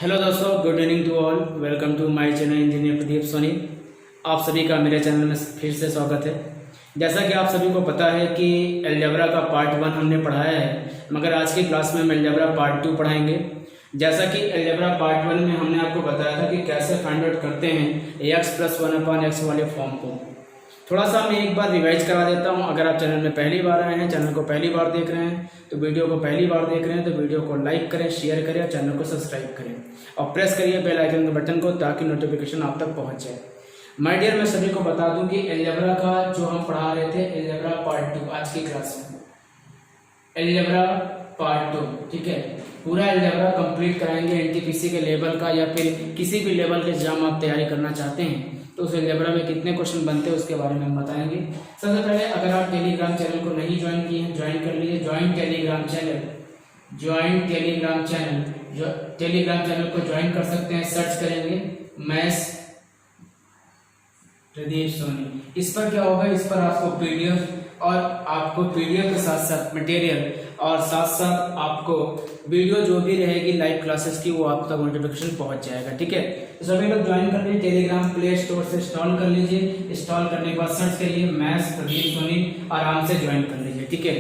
Hello दोस्तों, good evening to all. Welcome to my channel engineer Pradeep Soni. आप सभी का मेरे चैनल में फिर से स्वागत है। जैसा कि आप सभी को पता है कि अलजेब्रा का पार्ट 1 हमने पढ़ाया है, मगर आज की क्लास में हम अलजेब्रा पार्ट 2 पढ़ाएंगे। जैसा कि अलजेब्रा पार्ट 1 में हमने आपको बताया था कि कैसे फाइंड आउट करते हैं x+1/x वाले फॉर्म को। थोड़ा सा मैं एक बार रिवाइज करा देता हूं। अगर आप चैनल में पहली बार आए हैं, चैनल को पहली बार देख रहे हैं, तो वीडियो को पहली बार देख रहे हैं तो वीडियो को लाइक करें, शेयर करें और चैनल को सब्सक्राइब करें और प्रेस करिए बेल आइकन के बटन को, ताकि नोटिफिकेशन आप तक पहुंच जाए। माय डियर, मैं सभी को बता दूं कि अलजेब्रा का जो हम पढ़ा रहे थे, अलजेब्रा पार्ट 2 आज की क्लास में, अलजेब्रा पार्ट 2, ठीक है। पूरा अलजेब्रा कंप्लीट कराएंगे। एनटीपीसी के लेवल का या फिर किसी भी लेवल के एग्जाम आप तैयारी करना चाहते हैं तो उस अलजेब्रा में कितने क्वेश्चन बनते हैं उसके बारे में हम बताएंगे। सबसे पहले, अगर आप टेलीग्राम चैनल को नहीं ज्वाइन किए हैं, ज्वाइन कर लीजिए। ज्वाइन टेलीग्राम चैनल को ज्वाइन कर सकते हैं। सर्च करेंगे मैथ्स प्रदीप सोनी। इस पर क्या होगा, इस पर आपको पीडीएफ और आपको पीडीएफ के साथ साथ मटेरियल और साथ साथ आपको वीडियो जो भी रहेगी लाइव क्लासेस की, वो आप तक नोटिफिकेशन पहुंच जाएगा, ठीक है। तो सभी लोग ज्वाइन कर लीजिए। टेलीग्राम प्ले स्टोर से इंस्टॉल कर लीजिए। इंस्टॉल करने के बाद सर्च करिए मैथ्स प्रदीप सोनी, आराम से ज्वाइन कर लीजिए, ठीक है।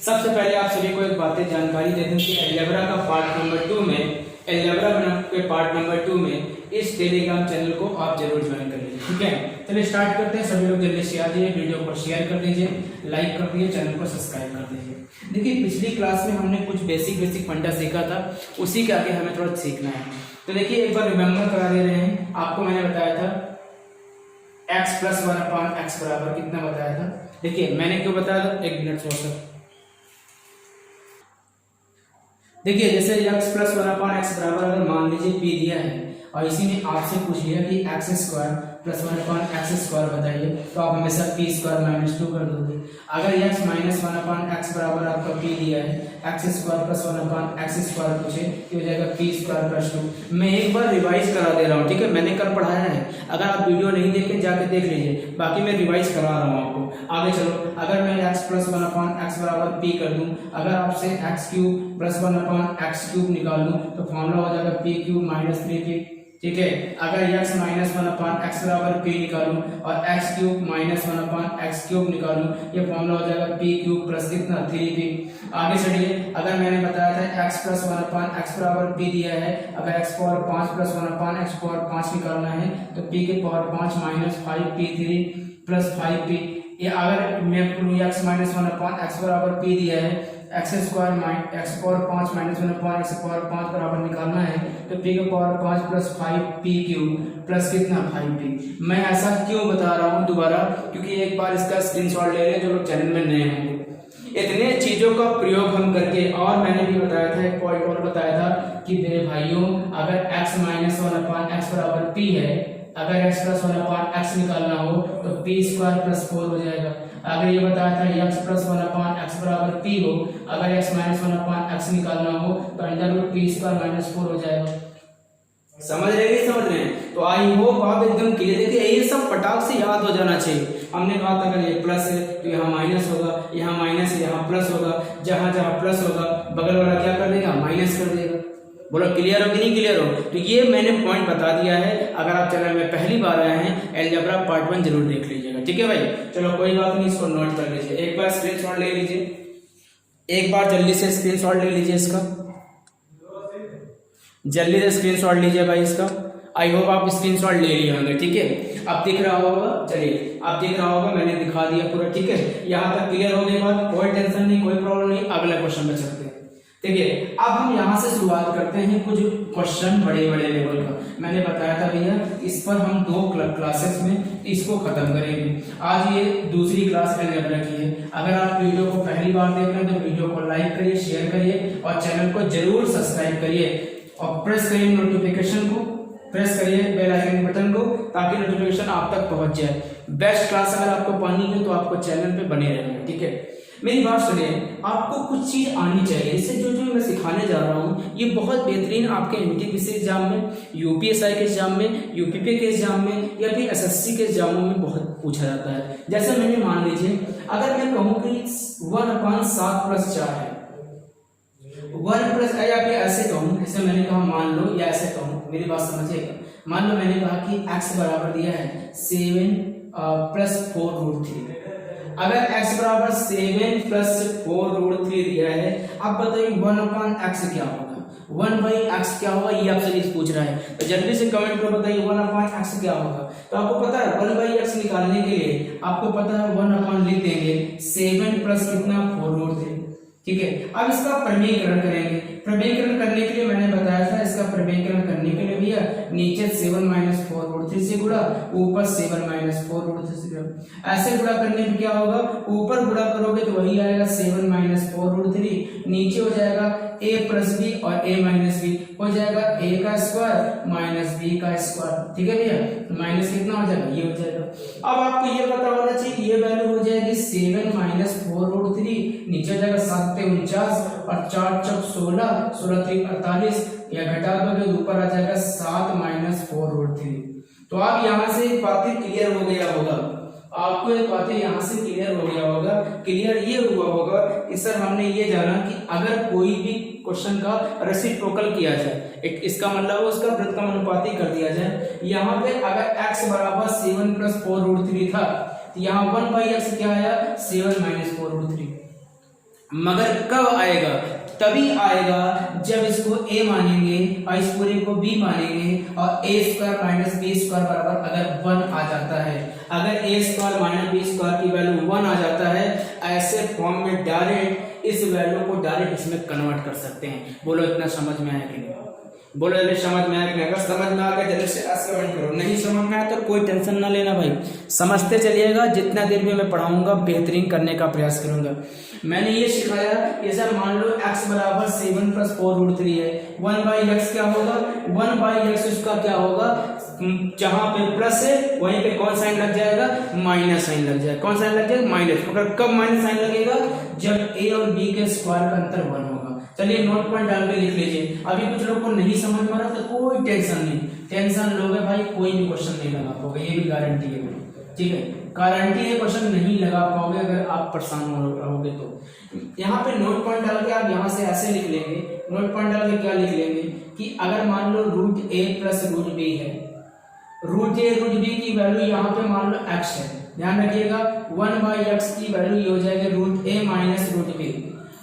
सबसे पहले आप सभी को एक बातें जानकारी दे दूं कि अलजेब्रा का पार्ट नंबर 2 में, अलजेब्रा के पार्ट नंबर 2 में इस टेलीग्राम चैनल को आप जरूर ज्वाइन कर लीजिए, ठीक है। चलिए स्टार्ट करते हैं। सभी लोग जल्दी से आ जाइए, वीडियो को शेयर कर दीजिए, लाइक कर दीजिए, चैनल को सब्सक्राइब कर दीजिए। देखिए, पिछली क्लास में हमने कुछ बेसिक फंडा सीखा था, उसी के आगे हमें थोड़ा सीखना है। तो देखिए, एक बार रिमेम्बर करा दे रहे हैं। आपको मैंने बताया था x+1/x बराबर कितना बताया था। देखिए, मैंने क्यों बताया था, एक मिनट सोचो। देखिए, जैसे x+1/x बराबर अगर मान लीजिए p दिया है और इसी में आपसे पूछ लिया कि x² + 1/x² बताइए, तो आप हमेशा p² - 2 कर दोगे। अगर x-1/x बराबर आपका p दिया है, x² + 1/x² पूछे तो हो जाएगा p² + 2। मैं एक बार रिवाइज करा दे रहा हूँ, ठीक है। मैंने कल पढ़ाया है, अगर आप वीडियो नहीं देखे जाके देख लीजिए, बाकी मैं रिवाइज करा रहा हूँ आपको। आगे चलो, अगर मैं x+1/x बराबर p कर दूं, अगर आपसे x³ + 1/x³ निकाल लूं तो फॉर्मूला हो जाएगा p³ - 3p, ठीक है। अगर x - 1/x बराबर p निकालूं और x³ - 1/x³ निकालूं, ये फॉर्मूला हो जाएगा p³ प्लस कितना 3p। आगे चलिए, अगर मैंने बताया था x + 1/x बराबर p दिया है, अगर x⁵ + 1/x⁵ निकालना है तो p⁵ - 5p3 प्लस 5p। ये अगर मैं x - 1/x बराबर p दिया है, x² - x⁵ - 1/x⁵ बराबर निकालना है तो p⁵ प्लस 5p³ प्लस कितना 5p। मैं ऐसा क्यों बता रहा हूँ दोबारा, क्योंकि एक बार इसका स्क्रीनशॉट ले लें जो लोग चैनल में नए होंगे। इतने चीजों का प्रयोग हम करके, और मैंने भी बताया था, एक पॉइंट और बताया था कि मेरे भाइयों, अगर x - 1/x बराबर p है, अगर x + 1/x निकालना हो तो p² + 4 हो जाएगा। अगर ये बताया था x + 1/x बराबर p हो, अगर x - 1/x निकालना हो तो √p² - 4 हो जाएगा। समझ रहे हैं? तो आई होप आप एकदम क्लियर। देखिए, ये सब फटाक से याद हो जाना चाहिए। हमने कहा था अगर ये प्लस है तो यहाँ माइनस होगा, यहाँ माइनस है यहाँ प्लस होगा, जहां जहां प्लस होगा बगल वाला क्या कर देगा, माइनस कर देगा। बोलो क्लियर हो कि नहीं क्लियर हो? तो ये मैंने पॉइंट बता दिया है। अगर आप चैनल में पहली बार आए हैं, अलजेब्रा पार्ट 1 जरूर देख लीजिएगा, ठीक है भाई। चलो कोई बात नहीं, इसको नोट कर लीजिए। एक बार स्क्रीनशॉट ले लीजिए, एक बार जल्दी से स्क्रीनशॉट ले लीजिए इसका, जल्दी से स्क्रीनशॉट लीजिए भाई इसका। आई होप आप स्क्रीनशॉट ले लिए होंगे, ठीक है। अब दिख रहा होगा, चलिए अब दिख रहा होगा, मैंने दिखा दिया पूरा, ठीक है। यहाँ तक क्लियर होने के बाद कोई टेंशन नहीं, कोई प्रॉब्लम नहीं। अगले क्वेश्चन में चलते हैं। देखिए, अब हम यहाँ से शुरुआत करते हैं कुछ क्वेश्चन बड़े बड़े लेवल का। मैंने बताया था भैया, इस पर हम 2 क्लासेस में इसको खत्म करेंगे। आज ये दूसरी क्लास अलजेब्रा की है। अगर आप वीडियो को पहली बार देख रहे हैं तो वीडियो को लाइक करिए, शेयर करिए और चैनल को जरूर सब्सक्राइब करिए और प्रेस करिए नोटिफिकेशन को, प्रेस करिए बेल आइकन बटन को, ताकि नोटिफिकेशन आप तक पहुंच जाए। बेस्ट क्लास अगर आपको पानी है तो आपको चैनल पे बने रहना, ठीक है। मेरी बात सुनिए, आपको कुछ चीज आनी चाहिए। इससे जो जो मैं सिखाने जा रहा हूँ ये बहुत बेहतरीन आपके एनटीपीसी एग्जाम में, यूपीएसआई के एग्जाम में, यूपीपी के एग्जाम में या फिर एसएससी के एग्जामों में बहुत पूछा जाता है। जैसे मैंने मान लीजिए, अगर मैं कहूँ कि 1/7 + 4 है, 1 प्लस या फिर ऐसे कहूँ, जैसे मैंने कहा मान लो, या ऐसे कहूँ, मेरी बात समझिएगा। मान लो मैंने कहा कि x बराबर दिया है 7 प्लस 4√3। अगर x बराबर 7 प्लस 4√3 दिया है, अब बताइए 1/x क्या होगा, 1/x क्या होगा, ये आपसे पूछ रहा है। तो जल्दी से कमेंट में बताइए 1/x क्या होगा। तो आपको पता है 1/x निकालने के लिए आपको पता है 1 लिख देंगे 7 प्लस कितना 4√3, ठीक है। अब इसका प्रमेयीकरण करेंगे। प्रमेयीकरण करने के लिए मैंने बताया था, इसका प्रमेयीकरण करने के लिए भैया नीचे 7 - 4√3 से गुणा, ऊपर 7 - 4√3 से गुणा। ऐसे गुणा करने में क्या होगा, ऊपर गुणा करोगे तो वही आएगा 7 - 4√3, नीचे हो जाएगा a प्लस बी और a माइनस बी, हो जाएगा a का स्क्वायर माइनस b का स्क्वायर, ठीक है भैया। माइनस कितना हो जाएगा, ये हो जाएगा। अब आपको ये पता होना चाहिए, ये वैल्यू हो जाएगी 7 - 4√3, नीचे हो जाएगा 7 × 49 और 4 × 4 16, 16 × 3 48, या घटा दोगे तो ऊपर आ जाएगा 7 - 4√3। तो आप यहाँ से बातें क्लियर हो गया होगा, आपको एक बात यहाँ से क्लियर हो गया होगा। क्लियर ये हुआ होगा कि सर हमने ये जाना कि अगर कोई भी क्वेश्चन का रेसिप्रोकल किया जाए, इसका मतलब उसका व्युत्क्रमानुपाती कर दिया जाए। यहाँ पे अगर x बराबर 7 प्लस 4√3 था, तो यहाँ 1/x क्या आया 7 - 4√3। मगर कब आएगा, तभी आएगा जब इसको a मानेंगे और इस पूरे को b मानेंगे और a² माइनस b² बराबर अगर 1 आ जाता है, अगर a² माइनस b² की वैल्यू 1 आ जाता है, ऐसे फॉर्म में डायरेक्ट इस वैल्यू को डायरेक्ट इसमें कन्वर्ट कर सकते हैं। बोलो इतना समझ में आया कि नहीं, बोलो जल्दी समझ में आया कि नहीं। अगर समझ में आ गया जल्दी से कमेंट करो, नहीं समझ में आया तो कोई टेंशन ना लेना भाई, समझते चलिएगा। जितना देर में मैं पढ़ाऊंगा बेहतरीन करने का प्रयास करूंगा। मैंने ये सिखाया, ये सर मान लो x बराबर 7 प्लस 4√3 है, 1/x क्या होगा, 1/x उसका क्या होगा, जहां पे प्लस है वहीं पे कौन साइन लग जाएगा, माइनस साइन लग जाएगा। कौन साइन लग जाएगा, माइनस। मगर कब माइनस साइन लगेगा, जब a और b के स्क्वायर का अंतर 1 होगा। चलिए नोट पॉइंट डाल के लिख लीजिए। अभी कुछ लोग को नहीं समझ में आ रहा तो कोई टेंशन नहीं, टेंशन लोगे भाई कोई भी क्वेश्चन नहीं लगा पाओगे, ये भी गारंटी है, ठीक है। गारंटी है क्वेश्चन नहीं लगा पाओगे अगर आप परेशान रहोगे तो। यहाँ पे नोट पॉइंट डाल के आप यहाँ से ऐसे लिख लेंगे, नोट पॉइंट डाल के क्या लिख लेंगे कि अगर मान लो √a प्लस √b है, √a √b की वैल्यू यहाँ पे मान लो x है, ध्यान रखिएगा 1/x की वैल्यू ये हो जाएगी √a माइनस √b।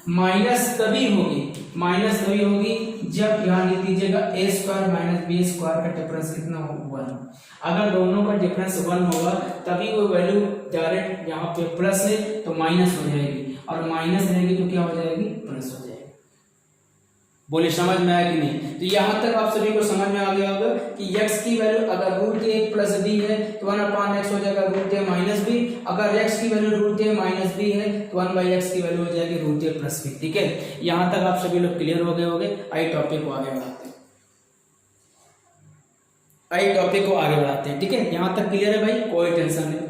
माइनस तभी होगी जब यहाँ लिख दीजिएगा a² माइनस b² का डिफरेंस कितना हो 1। अगर दोनों का डिफरेंस 1 होगा तभी वो वैल्यू डायरेक्ट यहाँ पे प्लस है तो माइनस हो जाएगी, और माइनस रहेगी तो क्या हो जाएगी, प्लस हो जाएगी। बोले समझ में आया कि नहीं। तो यहाँ तक आप सभी को समझ में आ गया होगा कि x की वैल्यू अगर √a प्लस b है तो 1/x हो जाएगा √a माइनस b, अगर x की वैल्यू √a माइनस b है तो 1/x की वैल्यू हो जाएगी √a प्लस b, ठीक है। यहाँ तक आप सभी लोग क्लियर हो गए होंगे। आइए टॉपिक को आगे बढ़ाते हैं, ठीक है। यहाँ तक क्लियर है भाई, कोई टेंशन नहीं।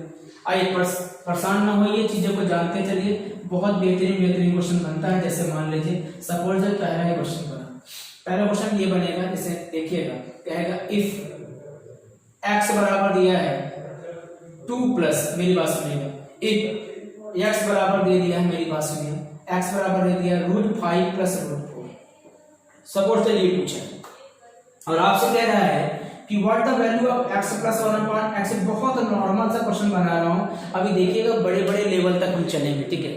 आइए परेशान ना होइए, चीजों को जानते चलिए। बहुत बेहतरीन क्वेश्चन बनता है। जैसे मान लीजिए सपोज पहला ही क्वेश्चन बना, पहला क्वेश्चन ये बनेगा, इसे देखिएगा, कहेगा इफ x बराबर दिया है 2 प्लस, मेरी बात सुनिएगा, इफ x बराबर दे दिया है, मेरी बात सुनिए, x बराबर दे दिया √5 प्लस √4। सपोज ये पूछा और आपसे कह रहा है कि what the value of x plus 1/x। बहुत नॉर्मल सा क्वेश्चन बना रहा हूं, अभी देखिएगा बड़े बड़े लेवल तक हम चलेंगे, ठीक है।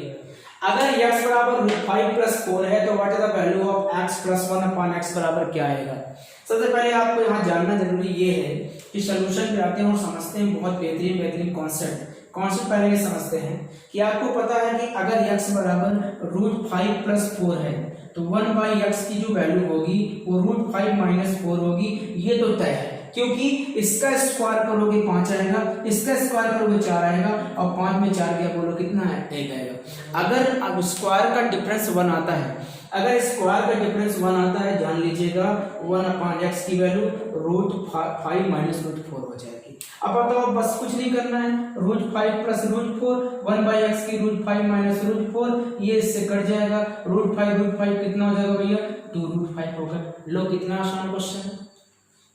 अगर x बराबर √5 प्लस 4 है तो what is the value of x plus 1/x बराबर क्या आएगा। सबसे पहले आपको यहाँ जानना जरूरी ये है कि सोल्यूशन पे आते हैं और समझते हैं बहुत बेहतरीन कॉन्सेप्ट पहले ये समझते हैं कि आपको पता है कि अगर x बराबर √5 प्लस 4 है तो 1/x की जो वैल्यू होगी वो √5 माइनस 4 होगी, ये तो तय है, क्योंकि इसका स्क्वायर करोगे 5 आएगा, इसका स्क्वायर करोगे 4 आएगा, और 5 में 4 गया, बोलो कितना है, 1 आएगा। अगर अब स्क्वायर का डिफरेंस 1 आता है, अगर स्क्वायर का डिफरेंस 1 आता है, जान लीजिएगा 1/x की वैल्यू √5 माइनस √4 हो जाएगी। अब बताओ, बस कुछ नहीं करना है, √5 प्लस √4, 1/x की √5 माइनस √4, ये इससे कट जाएगा, √5 कितना हो जाएगा भैया, 2√5 होगा। लो कितना आसान क्वेश्चन है,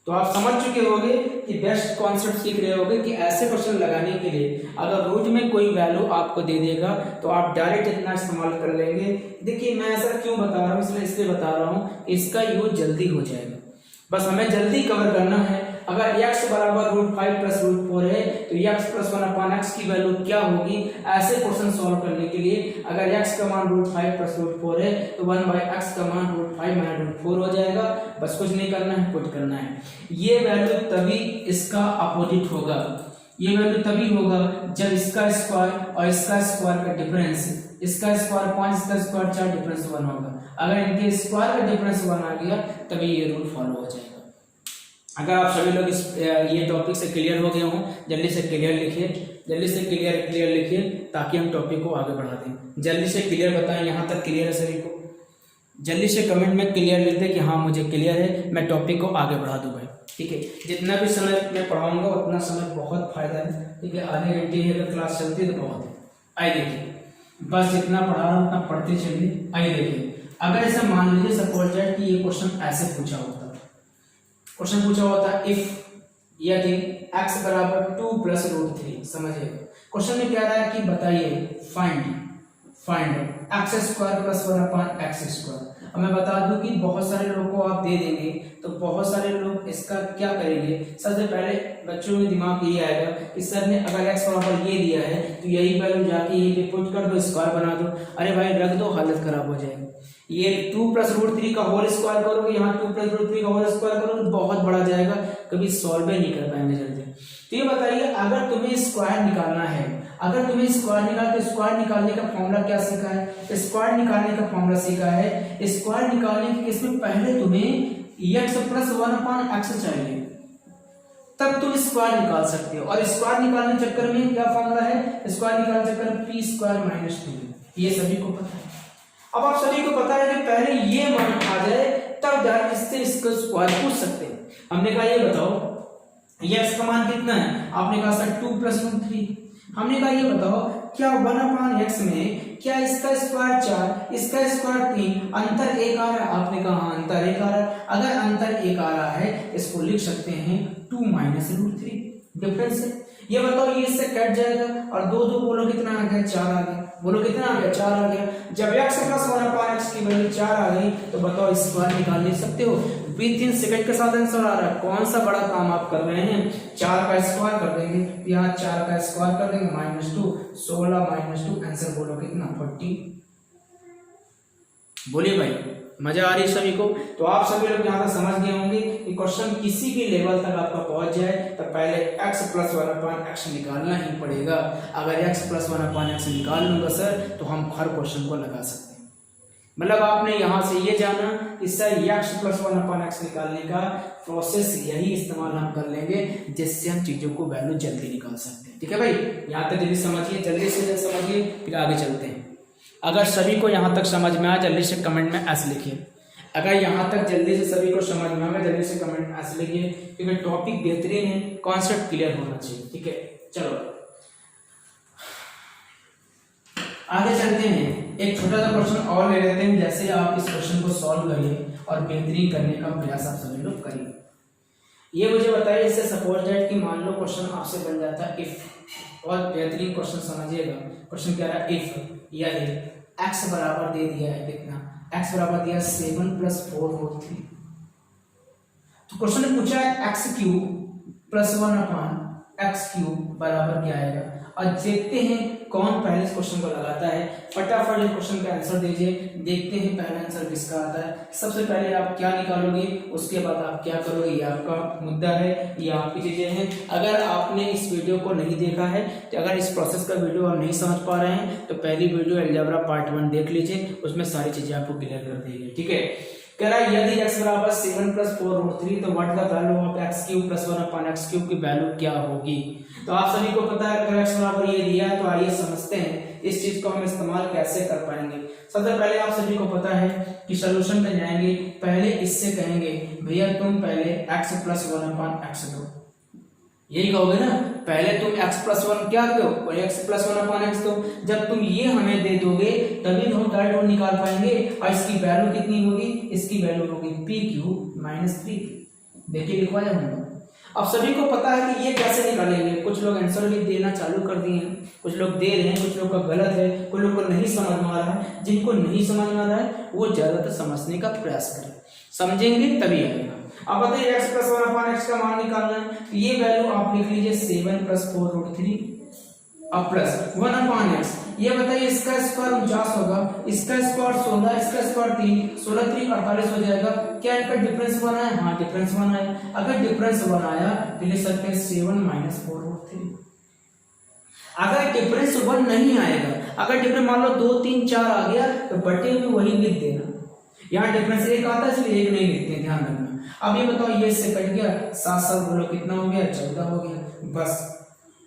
तो आप समझ चुके होंगे कि बेस्ट कॉन्सेप्ट सीख रहे होंगे कि ऐसे क्वेश्चन लगाने के लिए अगर रूट में कोई वैल्यू आपको दे देगा तो आप डायरेक्ट इतना इस्तेमाल कर लेंगे। देखिए मैं ऐसा क्यों बता रहा हूँ, इसलिए बता रहा हूँ, इसका यूज जल्दी हो जाएगा, बस हमें जल्दी कवर करना है। अगर x बराबर √5 प्लस √4 है तो x प्लस 1/x की वैल्यू क्या होगी, ऐसे क्वेश्चन सॉल्व करने के लिए अगर x का मान √5 प्लस √4 है तो 1/x का मान √5 - √4 हो जाएगा। बस कुछ नहीं करना है, पुट करना है। ये वैल्यू तभी इसका अपोजिट होगा, ये वैल्यू तभी होगा जब इसका स्क्वायर और इसका स्क्वायर का डिफरेंस, इसका स्क्वायर 5 इसका स्क्वायर 4 डिफरेंस 1 होगा। अगर इनके स्क्वायर का डिफरेंस 1 आ गया तभी ये रूल फॉलो हो जाएगा। अगर आप सभी लोग इस ये टॉपिक से क्लियर हो गए हों, जल्दी से क्लियर लिखिए, जल्दी से क्लियर लिखिए ताकि हम टॉपिक को आगे बढ़ा दें। जल्दी से क्लियर बताएं, यहाँ तक क्लियर है सभी को? जल्दी से कमेंट में क्लियर लिख दें कि हाँ मुझे क्लियर है, मैं टॉपिक को आगे बढ़ा दूँ भाई। ठीक है, जितना भी समय मैं पढ़ाऊंगा उतना समय बहुत फायदा है। ठीक है, आधे घंटे ही अगर क्लास चलती है तो बहुत है। आइए देखिए, बस जितना पढ़ा रहा हूँ उतना पढ़ते चलिए। आइए देखिए, अगर ऐसा मान लीजिए सपोज दैट कि ये क्वेश्चन ऐसे पूछा होता, क्वेश्चन पूछा होता इफ यदि x बराबर 2 प्लस √3, समझिए क्वेश्चन में क्या रहा है कि बताइए find x square plus 1/x²। अब मैं बता दूं कि बहुत सारे लोगों को आप दे देंगे तो बहुत सारे लोग इसका क्या करेंगे, सबसे पहले बच्चों में दिमाग ये आएगा कि सर ने अगर x बराबर ये दिया है तो यही वैल्यू जाके यही पे पुट कर दो, स्क्वायर बना दो। अरे भाई रख दो, हालत खराब हो जाएगी। ये 2 प्लस √3 का होल स्क्वायर करोगे, यहाँ 2 प्लस √3 का होल स्क्वायर करोगे तो बहुत बड़ा जाएगा, कभी सॉल्व ही नहीं कर पाएंगे जल्दी। तो ये बताइए अगर तुम्हें स्क्वायर निकालना है, अगर तुम्हें स्क्वायर निकालना तो स्क्वायर निकालने का फॉर्मूला क्या सीखा है? स्क्वायर निकालने का फॉर्मूला सीखा है। स्क्वायर निकालने के केस में पहले तुम्हें x प्लस 1/x चाहिए, तब तुम स्क्वायर निकाल सकते हो। और स्क्वायर निकालने के चक्कर में क्या फॉर्मूला है? स्क्वायर निकालने के चक्कर में p² - 2। ये सभी को पता है। अब आप सभी को पता है कि पहले ये मान आ जाए तब जाकर इससे इसको स्क्वायर पूछ सकते हैं। हमने कहा ये बताओ ये x का मान कितना है? आपने कहा सर 2 प्लस √3। हमने कहा ये बताओ क्या 1/x में क्या इसका स्क्वायर 4 इसका स्क्वायर 3 अंतर 1 आ रहा है? आपने कहा हाँ अंतर 1 आ रहा है। अगर अंतर 1 आ रहा है इसको लिख सकते हैं 2 - √3 डिफरेंस है। ये बताओ ये इससे कट जाएगा और 2 बोलो कितना आ गया? 4 आ गया। बोलो कितना आ गया? 4 आ गया। जब x प्लस 1/x की वैल्यू 4 आ गई तो बताओ स्क्वायर निकाल ले सकते हो। 3 सेकंड के साथ आंसर आ रहा है। कौन सा बड़ा काम आप कर रहे हैं? 4 का स्क्वायर कर देंगे, यहाँ 4 का स्क्वायर कर देंगे -2, 16 - 2 आंसर बोलो कितना? 40। बोलिए भाई, मजा आ रही है सभी को? तो आप सभी लोग यहाँ तक समझ गए होंगे कि क्वेश्चन किसी भी लेवल तक आपका पहुंच जाए तो पहले x प्लस 1/x निकालना ही पड़ेगा। अगर x प्लस 1/x निकाल लूंगा सर तो हम हर क्वेश्चन को लगा सकते हैं। मतलब आपने यहाँ से ये जाना कि सर x प्लस 1/x निकालने का प्रोसेस यही इस्तेमाल हम कर लेंगे जिससे हम चीजों को वैल्यू जल्दी निकाल सकते हैं। ठीक है भाई, यहाँ तक जल्दी समझिए, जल्दी से समझिए, फिर आगे चलते हैं। अगर सभी को यहाँ तक समझ में आया जल्दी से कमेंट में एस लिखिए। अगर यहाँ तक जल्दी से सभी को समझ में आया जल्दी से कमेंट में एस लिखिए, क्योंकि टॉपिक बेहतरीन है, कॉन्सेप्ट क्लियर होना चाहिए। ठीक है, चलो आगे चलते हैं। एक छोटा सा क्वेश्चन और ले लेते हैं, जैसे आप इस क्वेश्चन को सॉल्व करिए और बेहतरीन करने का प्रयास आप सभी लोग करिए। ये मुझे बताइए, इससे सपोज दैट कि मान लो क्वेश्चन आपसे बन जाता है इफ, और बेहतरीन क्वेश्चन समझिएगा। क्वेश्चन क्या रहा? इफ यदि x बराबर दे दिया है कितना? x बराबर दिया 7 + 4√3। तो क्वेश्चन ने पूछा है x³ + 1/x³ बराबर क्या आएगा। और देखते हैं कौन पहले इस क्वेश्चन को लगाता है। फटाफट इस क्वेश्चन का आंसर दीजिए, देखते हैं पहला आंसर किसका आता है। सबसे पहले आप क्या निकालोगे, उसके बाद आप क्या करोगे, ये आपका मुद्दा है, ये आपकी चीजें हैं। अगर आपने इस वीडियो को नहीं देखा है, तो अगर इस प्रोसेस का वीडियो आप नहीं समझ पा रहे हैं तो पहली वीडियो अलजेब्रा पार्ट 1 देख लीजिए, उसमें सारी चीजें आपको क्लियर कर दी गई। ठीक है, कह रहा है यदि x बराबर 7 + 4√3 तो what the value of x³ + 1/x³ की वैल्यू क्या होगी। तो आप सभी को पता है अगर x बराबर ये दिया है तो आइए समझते हैं इस चीज को हम इस्तेमाल कैसे कर पाएंगे। सबसे पहले आप सभी को पता है कि सॉल्यूशन में जाएंगे, पहले इससे कहेंगे भैया तुम पहले x + 1/x दो, यही कहोगे ना, पहले तुम x + 1 क्या दो और x + 1/x दो। जब तुम ये हमें दे दोगे तभी हम डायरेक्ट निकाल पाएंगे। और इसकी वैल्यू कितनी होगी? इसकी वैल्यू होगी p³ - 3। देखिए लिखवा जाए। अब सभी को पता है कि ये कैसे निकालेंगे। कुछ लोग आंसर भी देना चालू कर दिए हैं, कुछ लोग दे रहे हैं, कुछ लोग का गलत है, कुछ लोग को नहीं समझ में आ रहा है। जिनको नहीं समझ में आ रहा है वो ज्यादातर समझने का प्रयास करें, समझेंगे तभी आएगा। अब बताइए x प्लस 1/x का मान निकालना है, तो ये वैल्यू आप लिख लीजिए 7 + 4√3 अब प्लस 1/x। ये बताइए इसका स्क्वायर 49 होगा, इसका स्क्वायर 16, इसका स्क्वायर 3, 16 3 48 हो जाएगा। क्या इनका डिफरेंस बना है? हाँ डिफरेंस बना है। अगर डिफरेंस बनाया तो लिख सकते हैं 7 - 4√3। अगर डिफरेंस 1 नहीं आएगा, अगर डिफरेंस मान लो 2 3 4 आ गया तो बटे में वही लिख देना। यहाँ डिफरेंस 1 आता है इसलिए 1 नहीं लिखते हैं, ध्यान रखना। अब ये बताओ ये इससे कट गया, 7 7 बोलो कितना हो गया? 14 हो गया। बस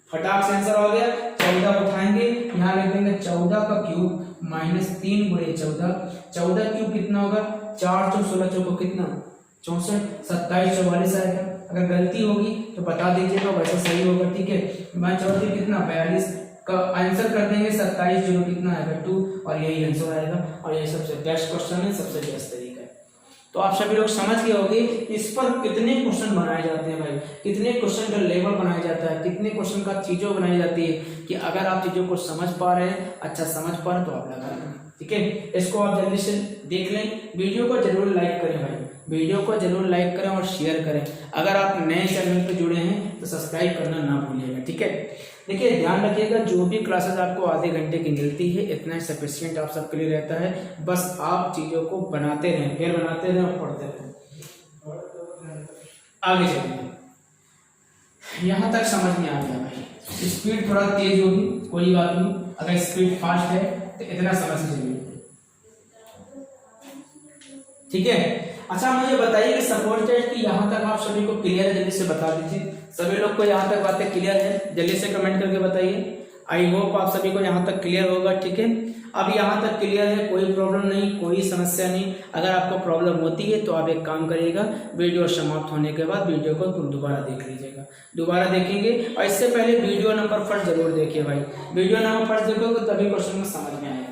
फटाक से आंसर हो गया। 14 उठाएंगे, यहाँ लिख देंगे 14 का क्यूब -3 × 14। 14 क्यूब कितना होगा? 4 × 16 चौको कितना? 64, 27 44 आएगा। अगर गलती होगी तो बता दीजिएगा, वैसे सही होगा, ठीक है। मैं 34 कितना? 42 का आंसर कर देंगे 27 0 कितना आएगा? 2, और यही आंसर आएगा। और ये सबसे बेस्ट क्वेश्चन है, सबसे बेस्ट तरीका है। तो आप सभी लोग समझ गए होंगे इस पर कितने क्वेश्चन बनाए जाते हैं भाई, कितने क्वेश्चन का लेवल बनाया जाता है, कितने क्वेश्चन का चीजों बनाई जाती है, कि अगर आप चीजों को समझ पा रहे हैं, अच्छा समझ पा रहे तो आप लगा लें, ठीक है। इसको आप जल्दी से देख लें। वीडियो को जरूर लाइक करें भाई, वीडियो को जरूर लाइक करें और शेयर करें। अगर आप नए चैनल पर जुड़े हैं तो सब्सक्राइब करना ना भूलिएगा, ठीक है। देखिए ध्यान रखिएगा, जो भी क्लासेस आपको आधे घंटे की मिलती है इतना सफिशिएंट आप सबके लिए रहता है। बस आप चीजों को बनाते रहें, फिर बनाते रहें और पढ़ते रहें। आगे चलिए, यहाँ तक समझ में आ गया भाई। स्पीड थोड़ा तेज होगी, कोई बात नहीं। अगर स्पीड फास्ट है तो इतना समझ लीजिए, ठीक है। अच्छा मुझे बताइए कि सपोज दैट कि यहाँ तक आप सभी को क्लियर है, जल्दी से बता दीजिए। सभी लोग को यहाँ तक बातें क्लियर है? जल्दी से कमेंट करके बताइए। आई होप आप सभी को यहाँ तक क्लियर होगा, ठीक है। अब यहाँ तक क्लियर है, कोई प्रॉब्लम नहीं, कोई समस्या नहीं। अगर आपको प्रॉब्लम होती है तो आप एक काम करिएगा, वीडियो समाप्त होने के बाद वीडियो को दोबारा देख लीजिएगा, दोबारा देखेंगे। और इससे पहले वीडियो नंबर फर्स्ट जरूर देखिए भाई, वीडियो नंबर फर्स्ट देखोगे तभी क्वेश्चन में समझ में आएगा।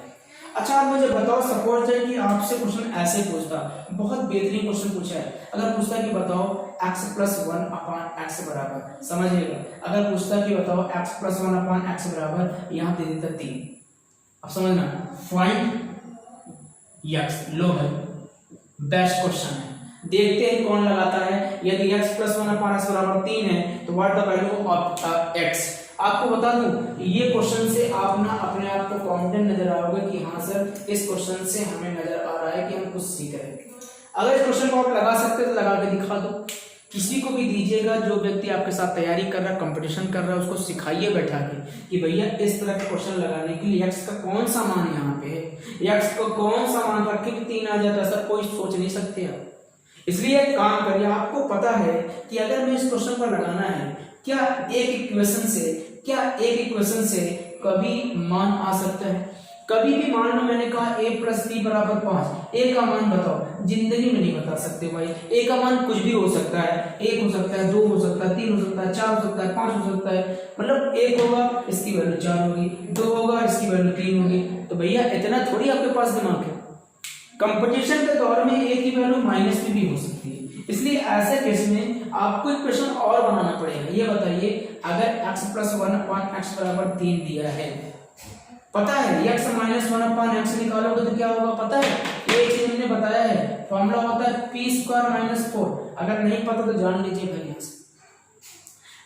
अच्छा आप मुझे बताओ, सपोज है कि आपसे क्वेश्चन ऐसे पूछता, बहुत बेहतरीन क्वेश्चन पूछा है। अगर पूछता कि बताओ x + 1/x बराबर, समझिएगा। अगर पूछता कि बताओ x + 1/x बराबर, यहाँ दे देता 3। अब समझना, फाइंड x, लो भाई बेस्ट क्वेश्चन है। देखते हैं कौन लगाता है। यदि x + 1/x बराबर 3 है तो what the value of x। आपको बता दूं ये क्वेश्चन से आप ना अपने आप को कॉन्फिडेंट नजर आओगे कि हाँ सर इस क्वेश्चन से हमें नजर आ रहा है कि हम कुछ सीख रहे हैं। अगर इस क्वेश्चन को आप लगा सकते तो लगा के दिखा दो, किसी को भी दीजिएगा। जो व्यक्ति आपके साथ तैयारी कर रहा है, कंपटीशन कर रहा है, उसको सिखाइए बैठा के कि भैया इस तरह के क्वेश्चन लगाने के लिए x का कौन सा मान यहाँ पे है, x को कौन सा मान रखे कि 3 आ जाता है, सर कोई सोच नहीं सकते आप। इसलिए एक काम करिए, आपको पता है कि अगर मैं इस क्वेश्चन पर लगाना है, क्या एक इक्वेशन से कभी मान आ सकता है? कभी भी मान लो मैंने कहा a + b = 5, a का मान बताओ, जिंदगी में नहीं बता सकते भाई। a का मान कुछ भी हो सकता है, 1 हो सकता है, 2 हो सकता है, 3 हो सकता है, 4 हो सकता है, 5 हो सकता है। मतलब 1 होगा इसकी वैल्यू 4 होगी, 2 होगा इसकी वैल्यू 3 होगी। तो भैया इतना थोड़ी आपके पास दिमाग है। कंपटीशन के दौर में a की वैल्यू माइनस में भी हो सकती है। इसलिए ऐसे केस में आपको एक क्वेश्चन और बनाना पड़ेगा। ये बताइए अगर x + 1/x बराबर 3 दिया है, पता है x - 1/x निकालोगे तो क्या होगा पता है? एक चीज हमने बताया है, फॉर्मूला होता है p² - 4। अगर नहीं पता तो जान लीजिए भाई,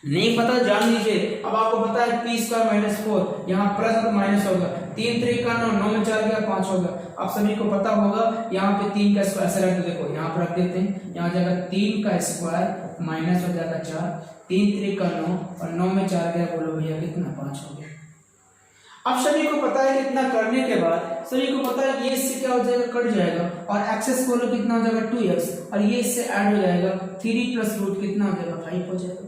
नहीं पता जान लीजिए। अब आपको पता है p² - 4, यहाँ प्लस और माइनस होगा, 3 3 का 9, 9 में 4 गया 5 होगा। आप सभी को पता होगा यहाँ पे 3 का स्क्वायर ऐसे रख दो, देखो यहाँ पर रख देते हैं, यहाँ जाएगा 3 का स्क्वायर माइनस हो जाएगा 4, 3 3 का 9 और 9 में 4 गया, बोलो भैया कितना? 5 हो गया। अब सभी को पता है कि इतना करने के बाद सभी को पता है ये इससे क्या हो जाएगा, कट जाएगा, और x बोलो कितना हो जाएगा 2x, और ये इससे ऐड हो जाएगा 3 + रूट कितना हो जाएगा 5 हो जाएगा।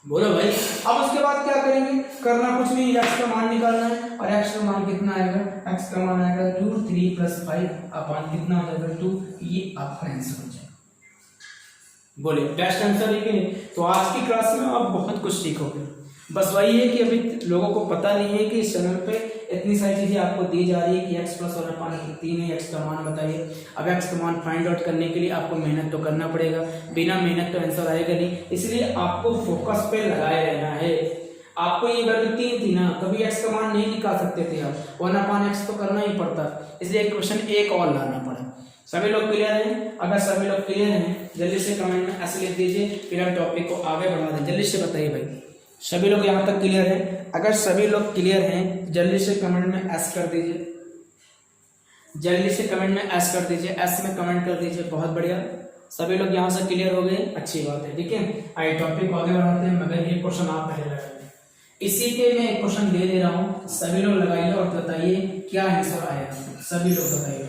बोलो भाई। अब उसके बाद क्या करेंगे? करना कुछ नहीं, x का मान निकालना है, और x का मान कितना आएगा? x का मान आएगा √3 + 5 अपॉन कितना हो जाएगा 2। ये आपका आंसर हो जाएगा। बोले बेस्ट आंसर है कि नहीं? तो आज की क्लास में आप बहुत कुछ सीखोगे, बस वही है कि अभी लोगों को पता नहीं है कि इस चैनल पे इतनी सारी चीजें आपको दी जा रही है कि x प्लस 1/3 है, x का मान बताइए। अब x का मान फाइंड आउट करने के लिए आपको मेहनत तो करना पड़ेगा, बिना मेहनत तो आंसर आएगा नहीं, इसलिए आपको फोकस पे लगाए रहना है। आपको ये वैल्यू 3 थी ना, कभी x का मान नहीं निकाल सकते थे आप, 1/x तो करना ही पड़ता, इसलिए क्वेश्चन एक और लाना पड़ा। सभी लोग क्लियर हैं? अगर सभी लोग क्लियर हैं जल्दी से कमेंट में ऐसे लिख दीजिए, फिर हम टॉपिक को आगे बढ़ा दें। जल्दी से बताइए भाई, सभी लोग यहाँ तक क्लियर है? अगर सभी लोग क्लियर हैं जल्दी से कमेंट में एस कर दीजिए, जल्दी से कमेंट में एस कर दीजिए, एस में कमेंट कर दीजिए। बहुत बढ़िया, सभी लोग यहाँ से क्लियर हो गए, अच्छी बात है। ठीक है, आइए टॉपिक को आगे बढ़ाते हैं, मगर ये क्वेश्चन आप पहले लगाइए। इसी पे मैं एक क्वेश्चन दे रहा हूँ, सभी लोग लगाइए और बताइए क्या आंसर आया। सभी लोग बताइए,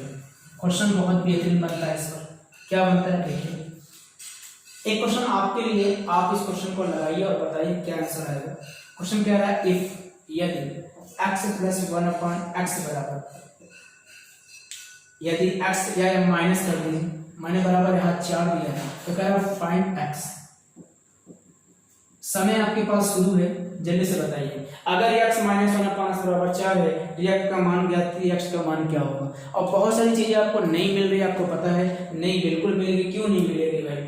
क्वेश्चन बहुत बेहतरीन बनता है। इस पर क्या बनता है देखिए, एक क्वेश्चन आपके लिए, आप इस क्वेश्चन को लगाइए और बताइए क्या आंसर आएगा। क्वेश्चन क्या रहा है, इफ यदि x प्लस 1/x बराबर, यदि x या माइनस कर दीजिए, मैंने बराबर यहाँ 4 दिया है, तो कह रहा है फाइंड x। समय आपके पास शुरू है, जल्दी से बताइए। अगर x माइनस 1/5 बराबर 4 है, x का मान ज्ञात है, x का मान क्या होगा। और बहुत सारी चीजें आपको नहीं मिल रही, आपको पता है नहीं, बिल्कुल मिलेगी। क्यों नहीं मिलेगी भाई?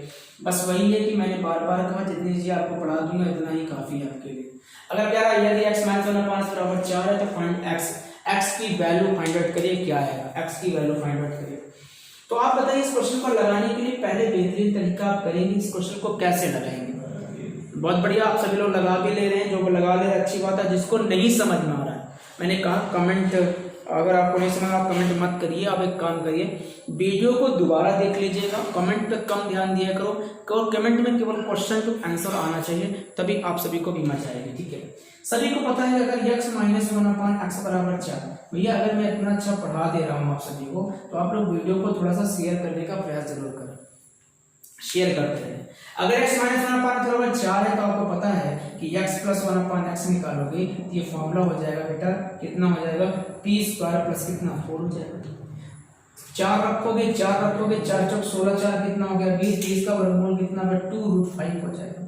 बस वही है कि मैंने बार बार कहा जितनी चीजें आपको पढ़ा दूंगा इतना ही काफी है आपके लिए। अगर कह रहा है यदि x माइनस 1/5 बराबर 4 है, तो फाइंड x की वैल्यू फाइंड आउट करिए, क्या आएगा, x की वैल्यू फाइंड आउट करिए। तो आप बताइए, इस क्वेश्चन को लगाने के लिए पहले बेहतरीन तरीका आप करेंगे, इस क्वेश्चन को कैसे लगाएंगे। बहुत बढ़िया, आप सभी लोग लगा भी ले रहे हैं, जो लगा ले रहे हैं अच्छी बात है। जिसको नहीं समझ में आ रहा है, मैंने कहा कमेंट, अगर आपको नहीं समझ आप कमेंट मत करिए, आप एक काम करिए, वीडियो को दोबारा देख लीजिएगा, कमेंट पे कम ध्यान दिया करो, कमेंट में केवल क्वेश्चन टू आंसर आना चाहिए, तभी आप सभी को भी मजा आएगी। ठीक है, सभी को पता है अगर x माइनस 1/x बराबर 4, भैया अगर मैं इतना अच्छा पढ़ा दे रहा हूँ आप सभी को, तो आप लोग वीडियो को थोड़ा सा शेयर करने का प्रयास जरूर करें, शेयर करते हैं। अगर x माइनस 1/4 है, तो आपको पता है कि x प्लस 1/x निकालोगे तो ये फॉर्मूला हो जाएगा बेटा, कितना हो जाएगा, p² प्लस कितना 4 हो जाएगा। 4 रखोगे, 4 चौक 16, 4 कितना हो गया 20, 20 का वर्गमूल कितना है 2√5 हो जाएगा।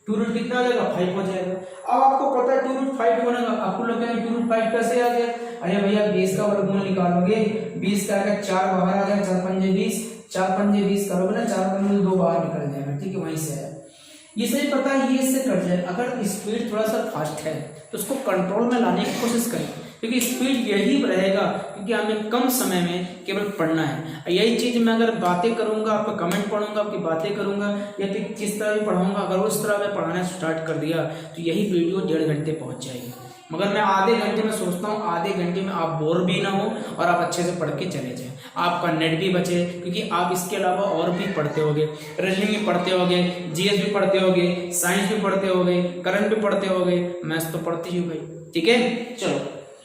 2 कितना हो जाएगा 5 हो जाएगा। अब आपको पता है 2√5 होने का, आपको लोग कहेंगे 2√5 कैसे आ गया। अरे भैया 20 का वर्गमूल निकालोगे, 20 का आएगा 4 बाहर आ गया, 4 पंजे 20, 4 पंजे 20 करोगे ना, 4 पंजे 2 बाहर निकल जाएगा। ठीक है, वहीं से है, ये सही पता है, ये इससे कट जाए। अगर स्पीड थोड़ा सा फास्ट है तो उसको कंट्रोल में लाने की कोशिश करें, क्योंकि स्पीड यही रहेगा, क्योंकि हमें कम समय में केवल पढ़ना है। यही चीज मैं अगर बातें करूंगा, आपका कमेंट पढ़ूंगा, आपकी बातें करूंगा, या फिर किस तरह भी पढ़ाऊंगा, अगर उस तरह मैं पढ़ाना स्टार्ट कर दिया तो यही वीडियो 1.5 घंटे पहुंच जाएगी। मगर मैं आधे घंटे में सोचता हूँ, आधे घंटे में आप बोर भी ना हो और आप अच्छे से पढ़ के चले जाएं, आपका नेट भी बचे, क्योंकि आप इसके अलावा और भी पढ़ते होगे, रीजनिंग भी पढ़ते होगे, जीएस भी पढ़ते होगे, साइंस भी पढ़ते होगे, करंट भी पढ़ते होगे, मैथ्स तो पढ़ते ही भाई। ठीक है, चलो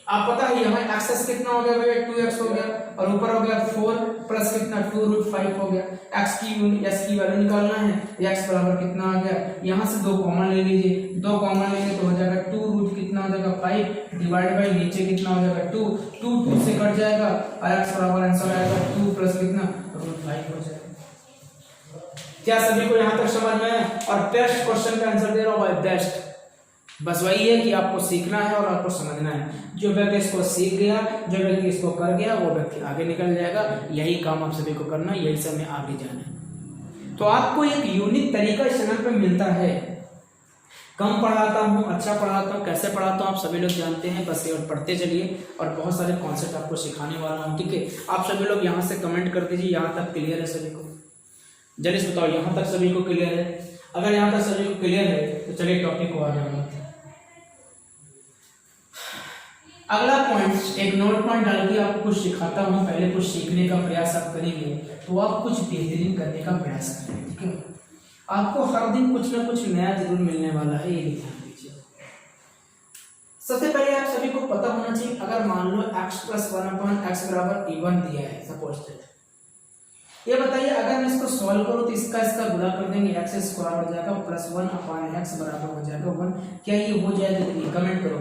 आप पता है यहाँ एक्स कितना हो गया भैया 2x हो गया, और ऊपर हो गया 4 प्लस कितना 2√5 हो गया। x की वैल्यू निकालना है, x बराबर कितना आ गया, यहाँ से 2 कॉमन ले लीजिए, 2 कॉमन लेंगे तो हो जाएगा 2 कितना हो जाएगा 5 डिवाइड बाई नीचे कितना हो जाएगा 2 से कट जाएगा, और x बराबर आंसर आएगा 2 प्लस कितना √5 हो जाएगा। क्या सभी को यहाँ तक समझ में है? और बेस्ट क्वेश्चन का आंसर दे रहा हूँ भाई, बेस्ट। बस वही है कि आपको सीखना है और आपको समझना है। जो व्यक्ति इसको सीख गया, जो व्यक्ति इसको कर गया, वो व्यक्ति आगे निकल जाएगा। यही काम आप सभी को करना है, यही समय आगे जाना है। तो आपको एक यूनिक तरीका इस चैनल पे मिलता है। कम पढ़ाता हूँ, अच्छा पढ़ाता हूँ, कैसे पढ़ाता हूँ आप सभी लोग जानते हैं, बस केवल पढ़ते चलिए, और बहुत सारे कॉन्सेप्ट आपको सिखाने वाला हूँ। ठीक है, आप सभी लोग यहाँ से कमेंट कर दीजिए, यहाँ तक क्लियर है सभी को। जल्दी से बताओ यहाँ तक सभी को क्लियर है। अगर यहाँ तक सभी को क्लियर है तो चलिए टॉपिक को आगे बढ़ाते हैं। अगला पॉइंट, एक नोट पॉइंट डाल के आपको कुछ सिखाता हूँ, पहले कुछ सीखने का प्रयास आप करेंगे तो आप कुछ बेहतरीन करने का प्रयास करेंगे। ठीक है, आपको हर दिन कुछ ना कुछ नया जरूर मिलने वाला है, ये ध्यान दीजिए। सबसे पहले आप सभी को पता होना चाहिए, अगर मान लो x प्लस 1/x बराबर 1 दिया है, सपोज दैट, ये बताइए अगर मैं इसको सॉल्व करूँ तो इसका गुणा कर देंगे, एक्स स्क्वायर हो जाएगा प्लस 1 अपॉन एक्स बराबर हो जाएगा 1। क्या ये हो जाएगा? देखिए कमेंट करो,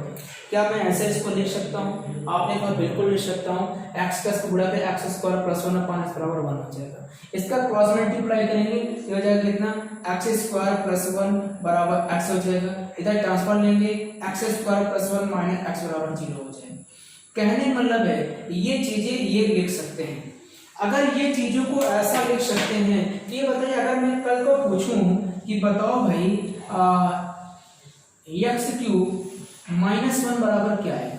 क्या मैं ऐसे इसको लिख सकता हूँ? आपने कहा बिल्कुल लिख सकता हूँ। एक्स का इसको गुणा कर x square plus 1 upon x बराबर 1 हो जाएगा। इसका क्रॉस मल्टीप्लाई करेंगे, ये हो जाएगा कितना? एक्स स्क्वायर प्लस 1 बराबर एक्स हो जाएगा। इधर ट्रांसफर लेंगे, x square plus 1 minus x बराबर 0 हो जाएगा। कहने का मतलब है ये चीजें ये लिख सकते हैं। अगर ये चीजों को ऐसा लिख सकते हैं, ये बताइए अगर मैं कल को पूछूं कि बताओ भाई एक्स क्यूब माइनस 1 बराबर क्या है,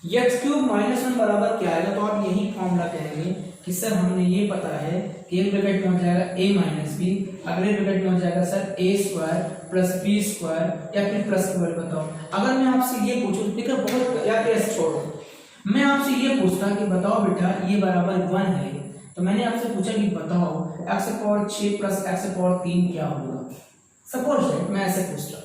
एक्स क्यूब माइनस 1 बराबर क्या है, तो आप यही फॉर्मूला कहेंगे कि सर हमने ये पता है कि एक ब्रैकेट में हो जाएगा a माइनस बी, अगले ब्रैकेट में हो जाएगा sir a square plus B square या फिर प्लस स्क्वायर। बताओ अगर मैं आपसे ये पूछूं, देखो बहुत या फिर छोड़ो, मैं आपसे ये पूछता कि बताओ बेटा ये बराबर 1 है, तो मैंने आपसे पूछा कि बताओ x power 6 plus x power 3 क्या होगा। सपोज मैं ऐसे पूछता,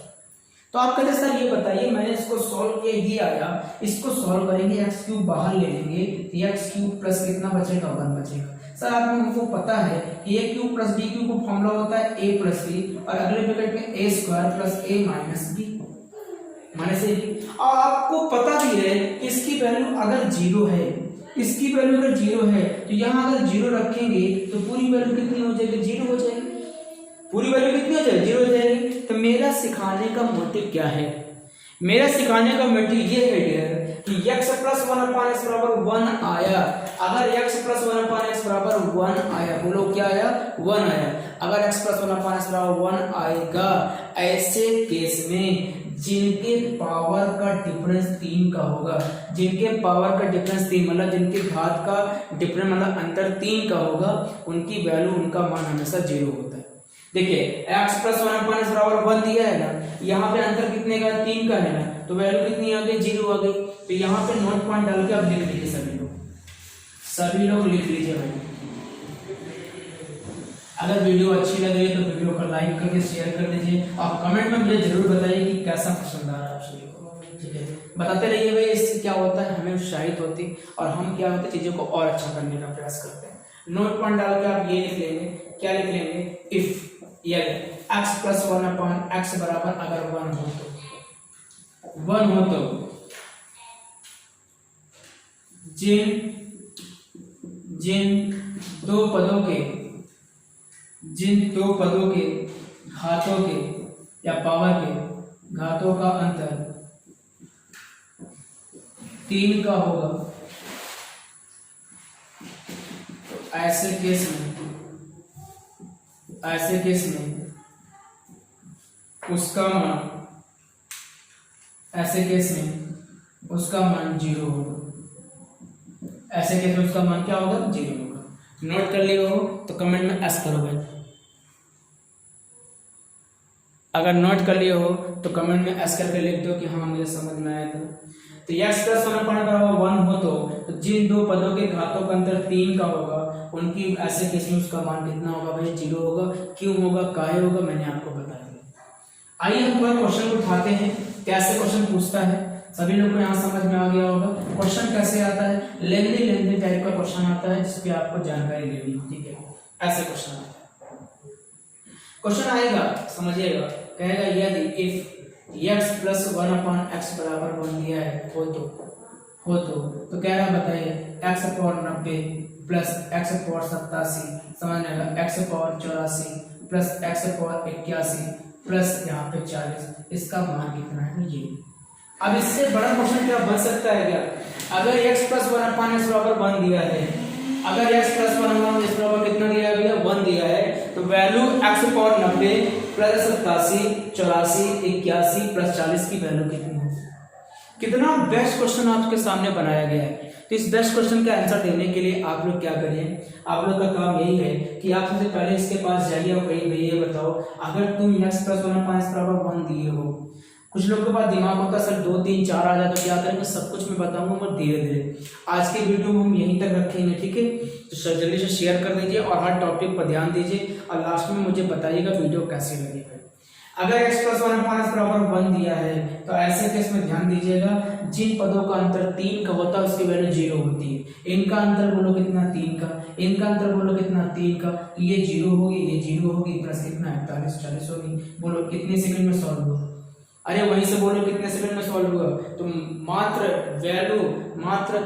तो आप कहते सर ये बताइए, मैंने इसको सॉल्व किया, ये आया, इसको सॉल्व करेंगे, एक्स क्यूब बाहर ले लेंगे तो एक्स क्यूब प्लस कितना बचेगा? 1 बचेगा। सर आप हमको पता है कि A cube plus B cube का फॉर्मूला होता है ए प्लस बी, और अगले ब्रैकेट में A square plus A minus B minus A B. और आपको पता भी है इसकी वैल्यू अगर 0 है, इसकी वैल्यू अगर 0 है तो यहाँ अगर 0 रखेंगे तो पूरी वैल्यू कितनी हो जाएगी? 0 हो जाएगी। पूरी वैल्यू कितनी हो जाएगी? 0 हो जाएगी। तो मेरा सिखाने का मोटिव क्या है? मेरा सिखाने का मोटिव ये है डियर कि x प्लस 1 अपॉन x बराबर 1 आया। अगर x प्लस 1 अपॉन x बराबर 1 आया, बोलो क्या आया? 1 आया। अगर x प्लस 1 अपॉन x बराबर 1 आएगा, ऐसे केस में जिनके पावर का डिफरेंस 3 का होगा, जिनके पावर का डिफरेंस 3 मतलब जिनके घात का डिफरेंस मतलब अंतर 3 का होगा, उनकी वैल्यू, उनका मान हमेशा 0 होता है। देखिए x प्लस 1 अपॉन x बराबर 1 दिया है ना, यहाँ पे अंतर कितने का? 3 का है ना, तो वैल्यू कितनी आ गई? 0 आ गई। तो यहाँ पे नोट पॉइंट डाल के आप लिख लीजिए, सभी लोग लिख लीजिए भाई। अगर वीडियो अच्छी लग रही है तो वीडियो को लाइक करके शेयर कर दीजिए। आप कमेंट में मुझे जरूर बताइए कि कैसा पसंद आ रहा है आप सभी को, ठीक है? बताते रहिए भाई, इससे क्या होता है, हमें उत्साहित होती और हम क्या होते चीजों को और अच्छा करने का प्रयास करते हैं। नोट पॉइंट डाल के आप ये लिख लेंगे, क्या लिख लेंगे? If x plus 1 upon x बराबर अगर 1 हो तो जिन दो पदों के घातों के या पावर के घातों का अंतर 3 का होगा, तो ऐसे केस में उसका मान, ऐसे केस में उसका मान 0 होगा। ऐसे केस में उसका मान क्या होगा? 0 होगा। नोट कर लिए हो तो कमेंट में एस करो भाई। अगर नोट कर लिए हो तो कमेंट में एस करके लिख दो कि हाँ मुझे समझ में आया था। तो x प्लस 1 अपॉन बराबर 1 हो तो जिन दो पदों के घातों का अंतर 3 का होगा, उनकी ऐसे केस में उसका मान कितना होगा भाई? 0 होगा। क्यों होगा, काहे होगा, मैंने आपको बता दिया। आइए हम कोई क्वेश्चन उठाते हैं, कैसे क्वेश्चन पूछता है, सभी लोग को यहाँ समझ में आ गया होगा। क्वेश्चन कैसे आता है? लेंदी टाइप का क्वेश्चन आता है जिसपे आपको जानकारी लेनी होती है, ऐसे क्वेश्चन आता है। क्वेश्चन आएगा, समझिएगा, कहेगा यदि if x plus 1 upon x बराबर 1 दिया है हो तो कह रहा बताइए x power 90 plus x power 87 समझ आएगा, x power 84 plus x power 81 plus यहाँ पे 40, इसका मान कितना है? ये। अब इससे बड़ा क्वेश्चन क्या बन सकता है क्या? अगर x प्लस 1 अपॉन x बराबर 1 दिया है, अगर x प्लस 1 अपॉन x बराबर कितना दिया है भैया? 1 दिया है, तो value x power 90 plus 87 84 81 plus 40 की वैल्यू कितनी होगी? कितना बेस्ट क्वेश्चन आपके सामने बनाया गया है। तो इस बेस्ट क्वेश्चन का आंसर देने के लिए आप लोग क्या करिए, आप लोग का काम यही है कि आप सबसे पहले इसके पास जाइए और कहिए भैया बताओ अगर तुम x प्लस 1 अपॉन x बराबर 1 दिए हो, कुछ लोगों के पास दिमाग होता है सर 2 3 4 आ जाए तो क्या करेंगे, सब कुछ मैं बताऊंगा मगर धीरे धीरे। आज के वीडियो में हम यहीं तक रखेंगे, ठीक है? तो सर जल्दी से शेयर कर दीजिए और हर टॉपिक पर ध्यान दीजिए और लास्ट में मुझे बताइएगा वीडियो कैसी लगी है। अगर x प्लस 1/x बराबर 1 दिया है तो ऐसे केस में ध्यान दीजिएगा, जिन पदों का अंतर 3 का होता है उसकी वैल्यू 0 होती है। इनका अंतर बोलो कितना 3 का, इनका अंतर बोलो कितना 3 का, तो ये 0 होगी, ये 0 होगी, प्लस कितना 41 40 होगी। बोलो कितने सेकंड में सॉल्व हुआ? अरे वहीं से बोलो कितने सेकंड में सॉल्व हुआ? तो मात्र वैल्यू मात्र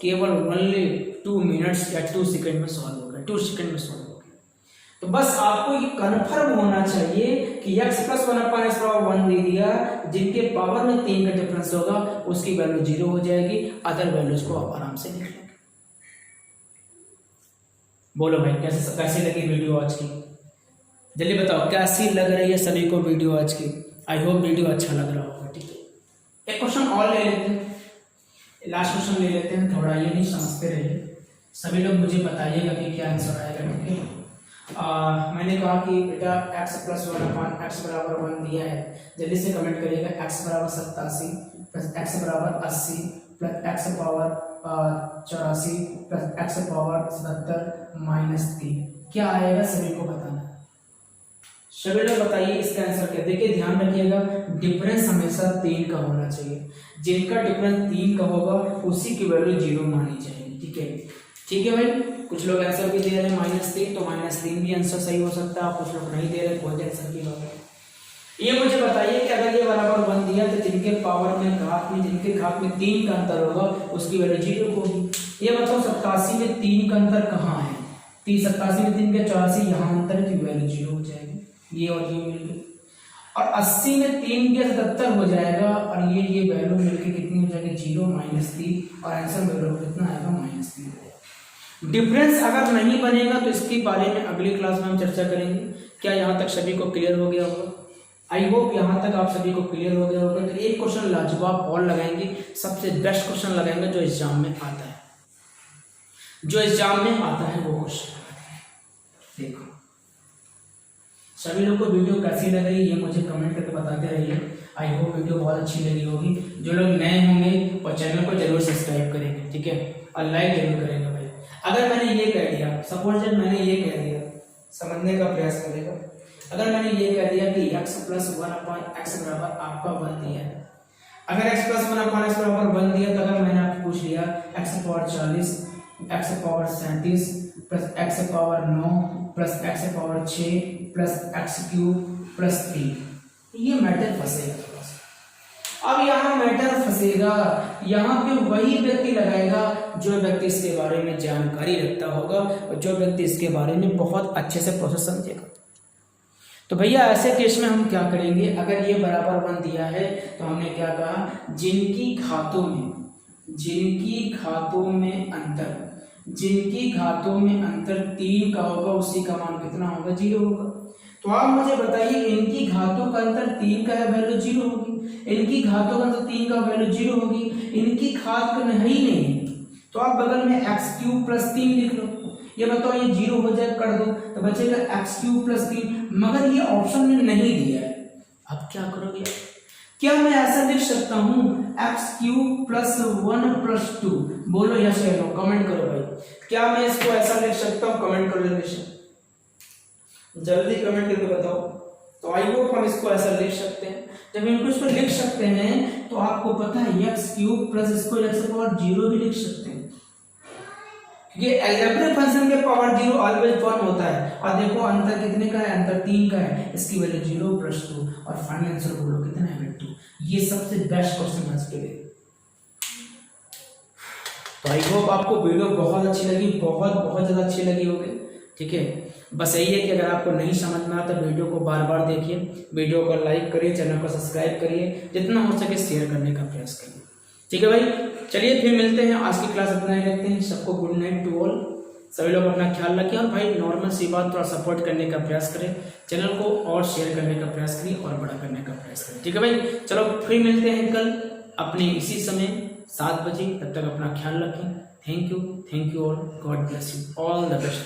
केवल ओनली 2 मिनट्स या 2 सेकंड में सॉल्व होगा, 2 सेकंड में सॉल्व होगा। तो बस आपको ये कन्फर्म होना चाहिए कि x प्लस 1/x बराबर 1 दे दिया, जिनके पावर में 3 का डिफरेंस होगा उसकी वैल्यू 0 हो जाएगी, अदर वैल्यूज को आप आराम से लिख लेंगे। बोलो भाई कैसी लगी वीडियो आज की? जल्दी बताओ कैसी लग रही है सभी को वीडियो आज की? आई होप वीडियो अच्छा लग रहा होगा। ठीक है, एक क्वेश्चन और ले लेते हैं, लास्ट क्वेश्चन ले लेते हैं, थोड़ा ये नहीं समझते रहिए, सभी लोग मुझे बताइएगा कि क्या आंसर आएगा। ठीक है, मैंने कहा कि बेटा x प्लस 1/x बराबर 1 दिया है, जल्दी से कमेंट करिएगा। x बराबर 87 प्लस x बराबर 80 plus x power 84 plus x power 77 minus 3 क्या आएगा? सभी को बताना। सभी लोग बताइए इसका आंसर क्या? देखिए ध्यान रखिएगा, डिफरेंस हमेशा 3 का होना चाहिए, जिनका डिफरेंस 3 का होगा उसी की वैल्यू 0 मानी जाएगी। ठीक है, ठीक है भाई। कुछ लोग आंसर भी दे रहे हैं -3, तो -3 भी आंसर सही हो सकता है। कुछ लोग नहीं दे रहे, कोई आंसर की बात है। ये मुझे बताइए कि अगर ये बराबर 1 दिया तो जिनके पावर में जिनके घात में 3 का अंतर होगा उसकी वैल्यू 0 होगी। ये बताओ 87 में 3 का अंतर कहाँ है? 87 में 3 का 84, यहाँ अंतर की वैल्यू 0 हो जाएगी, ये और ये मिल गई। और 80 में 3 के 77 हो जाएगा, और ये वैल्यू मिलके कितनी हो जाएगी? 0 -3, और आंसर वैल्यू कितना आएगा? -3। डिफरेंस अगर नहीं बनेगा तो इसके बारे में अगली क्लास में हम चर्चा करेंगे। क्या यहाँ तक सभी को क्लियर हो गया होगा? आई होप यहाँ तक आप सभी को क्लियर हो गया होगा। तो एक क्वेश्चन लाजवाब और लगाएंगे, सबसे बेस्ट क्वेश्चन लगाएंगे जो एग्जाम में आता है, जो एग्जाम में आता है वो क्वेश्चन। देखो सभी लोग को वीडियो कैसी लग रही है ये मुझे कमेंट करके बताते रहिए। आई होप वीडियो बहुत अच्छी लगी होगी। जो लोग नए होंगे वो चैनल को जरूर सब्सक्राइब करेंगे, ठीक है, और लाइक जरूर करेंगे भाई। अगर मैंने ये कह दिया, सपोज दैट मैंने ये कह दिया, समझने का प्रयास करेगा। अगर मैंने ये कह दिया कि x प्लस 1/x बराबर आपका 1 दिया है, अगर x प्लस 1/x बराबर 1 दिया तो अगर मैंने आपको पूछ लिया x power 40, x power 37 plus x power 9 plus x power 6 plus x cube plus 3, ये मैटर फंसेगा। अब यहाँ मैटर फंसेगा, यहाँ पे वही व्यक्ति लगाएगा जो व्यक्ति इसके बारे में जानकारी रखता होगा और जो व्यक्ति इसके बारे में बहुत अच्छे से प्रोसेस समझेगा। तो भैया ऐसे केस में हम क्या करेंगे? अगर ये बराबर 1 दिया है तो हमने क्या कहा, जिनकी घातों में अंतर 3 का होगा उसी का मान कितना होगा? 0 होगा। तो आप मुझे बताइए, इनकी घातों का अंतर 3 का है, वैल्यू 0 होगी। इनकी घातों का अंतर 3 का, वैल्यू 0 होगी। इनकी घात का नहीं तो आप बगल में x क्यूब प्लस 3 लिख लो। ये बताओ ये 0 हो जाए, कर दो तो बचेगा x क्यूब प्लस 3, मगर ये ऑप्शन में नहीं दिया है। अब क्या करोगे? क्या मैं ऐसा लिख सकता हूँ x क्यूब प्लस 1 प्लस 2? बोलो यस या नो, कमेंट करो भाई। क्या मैं इसको ऐसा लिख सकता हूँ? कमेंट करो, जल्दी कमेंट करके बताओ। तो आई होप हम इसको ऐसा लिख सकते हैं। जब इनको इसको लिख सकते हैं तो आपको पता है x क्यूब प्लस इसको x पावर 0 भी लिख सकते हैं, क्योंकि अलजेब्रिक फंक्शन के पावर 0 ऑलवेज 1 होता है। और देखो अंतर कितने का है? अंतर 3 का है, इसकी वैल्यू 0 प्लस 2, और फाइनल आंसर बोलो कितना है? 2। ये सबसे बेस्ट क्वेश्चन आज के लिए। तो आई होप आपको वीडियो बहुत अच्छी लगी, बहुत ज्यादा अच्छी लगी होगी, ठीक है। बस यही है कि अगर आपको नहीं समझ में आता तो वीडियो को बार बार देखिए, वीडियो को लाइक करिए, चैनल को सब्सक्राइब करिए, जितना हो सके शेयर करने का प्रयास करिए, ठीक है भाई। चलिए फिर मिलते हैं, आज की क्लास इतना ही रखते हैं। सबको गुड नाइट टू ऑल। सभी लोग अपना ख्याल रखें, और भाई नॉर्मल सी बात, थोड़ा सपोर्ट करने का प्रयास करें, चैनल को और शेयर करने का प्रयास करिए और बड़ा करने का प्रयास करें, ठीक है भाई। चलो फिर मिलते हैं कल अपने इसी समय 7 बजे। तब तक अपना ख्याल रखें। Thank you all, God bless you, all the best.